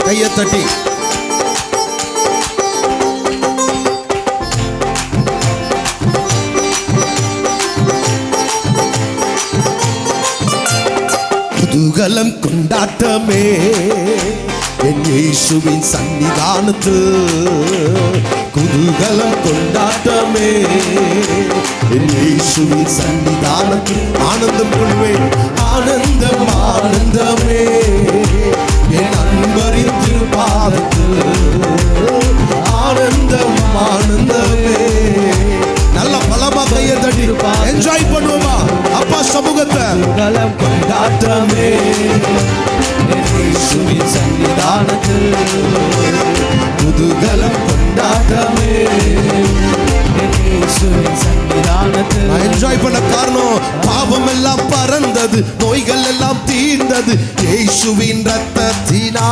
கையை தட்டி குதூகலம் கொண்டாட்டமே என் இயேசுவின் சன்னிதானத்தில். குதூகலம் கொண்டாட்டமே என் இயேசுவின் சன்னிதானத்தில். ஆனந்தம் கொள்வேன் ஆனந்தம் ஆனந்தமே என் அன்பரின் திருப்பாதத்தில். ஆனந்தம் ஆனந்தமே. நல்ல பலமா கையை தட்டி என்ஜாய் பண்ணுவோமா அப்பா சமூகத்தை. குதூகலம் கொண்டாட்டமே இயேசுவின் சன்னிதானத்தில். குதூகலம் கொண்டாட்டமே இயேசுவின் சன்னிதானத்தில். நான் என்ஜாய் பண்ண காரணம் பாவம் எல்லாம் பறந்தது, நோய்கள் எல்லாம் தீர்ந்தது இயேசுவின் ரத்தத்தினா.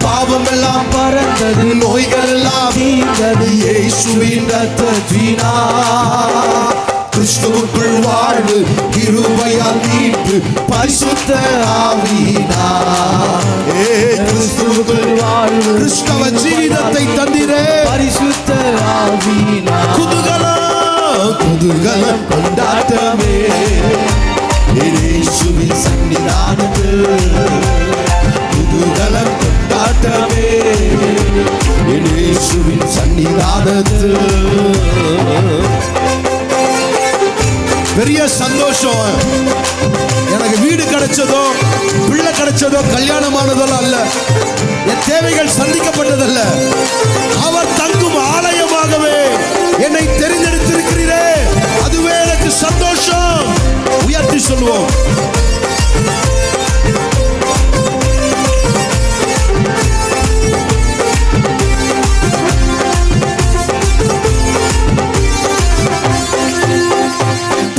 பாவம் எல்லாம் பறந்தது, நோய்கள் எல்லாம் தீர்ந்தது இயேசுவின் ரத்தத்தினா. கிறிஸ்துவுக்குள் வாழ்வு கிருபையால் மீட்பு பரிசுத்த ஆவியினார். கிறிஸ்துவுக்குள் வாழ்வு கிறிஸ்தவ ஜீவிதத்தை தந்திரே பரிசுத்த ஆவியினார். குதூகலம் குதூகலம் கொண்டாட்டமே இயேசுவின் சன்னிதானத்தில். குதூகலம் கொண்டாட்டமே இயேசுவின் சன்னிதானத்தில். பெரிய சந்தோஷம். எனக்கு வீடு கிடைச்சதோ பிள்ளை கிடைச்சதோ கல்யாணமானதோ அல்ல, என் தேவைகள் சந்திக்கப்பட்டதல்ல, அவர் தங்கும் ஆலயமாகவே என்னை தெரிந்தெடுத்திருக்கிறீரே, அதுவே எனக்கு சந்தோஷம். உயர்த்தி சொல்வோம்.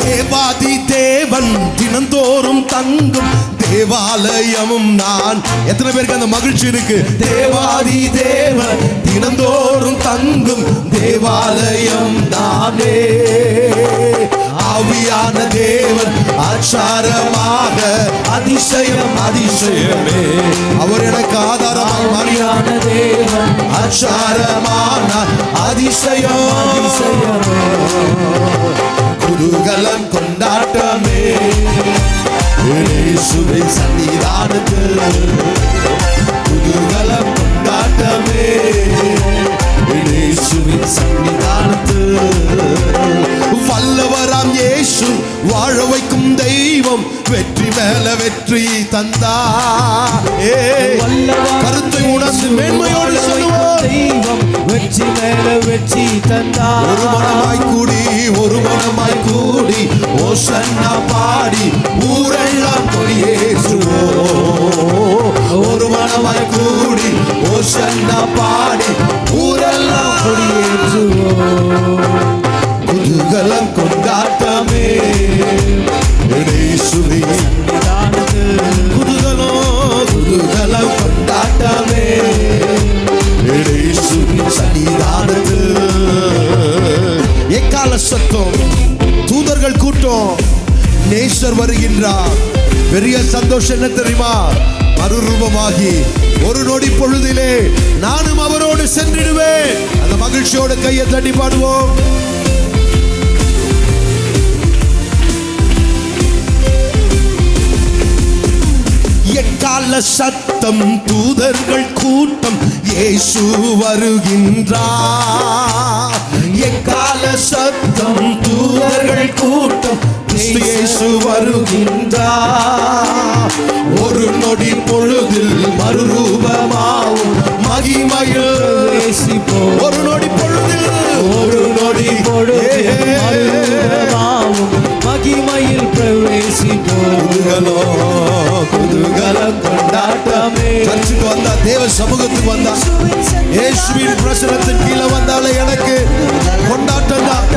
தேவாதி தேவன் தினந்தோறும் தங்கும் தேவாலயமும் நான். எத்தனை பேருக்கு அந்த மகிழ்ச்சி இருக்கு? தேவாதி தேவன் தினந்தோறும் தங்கும் தேவாலயம் நானே. ஆவியான தேவன் ஆச்சாரமாக அதிசயம் அதிசயமே. அவர் எனக்கு ஆதாரமாக ஆவியான தேவன் ஆச்சாரமான அதிசயம் அதிசயமே. குதூகலம் கொண்டாட்டமே இயேசுவின் சன்னிதானத்தில். குதூகலம் கொண்டாட்டமே இயேசுவின் சன்னிதானத்தில். வல்லவராம் இயேசு வாழ வைக்கும் தெய்வம் வெற்றி மேல வெற்றி தந்தா. கருத்தை உணர்ந்து மேன்மையோடு சொல்லுவோம். தெய்வம் வெற்றி மேல வெற்றி தந்தா. ஒரு மனமாய் கூடி ஒரு மனமாய் கூடி ஓசன்னா பாடி ஊரெல்லாம் கொடியேற்றுவோம். ஒரு மனமாய் கூடி ஓசன்னா பாடி ஊரெல்லாம் கொடியேற்றுவோம். குதூகலம் கொண்டாட்டமே இயேசுவின் சன்னிதானத்தில். குதூகலம் குதூகலம் கொண்டாட்டமே இயேசுவின் சன்னிதானத்தில். எக்கால சத்தம், தூதர்கள் கூட்டம், நேசர் வருகின்றார். பெரிய சந்தோஷம் என்ன தெரியுமா? மறுரூபமாகி ஒரு நொடி பொழுதிலே நானும் அவரோடு சென்றிடுவேன். அந்த மகிழ்ச்சியோடு கையை தட்டி பாடுவோம். எக்கால சத்தம், தூதர்கள் கூட்டம், இயேசு வருகின்றார். எக்கால சத்தம், தூதர்கள் கூட்டம், இயேசு வருகின்றார். ஒரு நொடி பொழுதில் மறுரூபமாவும் மகிமையில் பேசிப்போம். ஒரு நொடி பொழுதில் ஒரு நொடி பொழுதில் மகிமையில் பிரவேசிப்போம். குதூகலம் கொண்டாட்டமே. சர்ச்சுக்கு வந்தா, தேவ சமூகத்துக்கு வந்தா, இயேசுவின் பிரசனத்தின் கீழே வந்தாலே எனக்கு கொண்டாட்டம் தான்.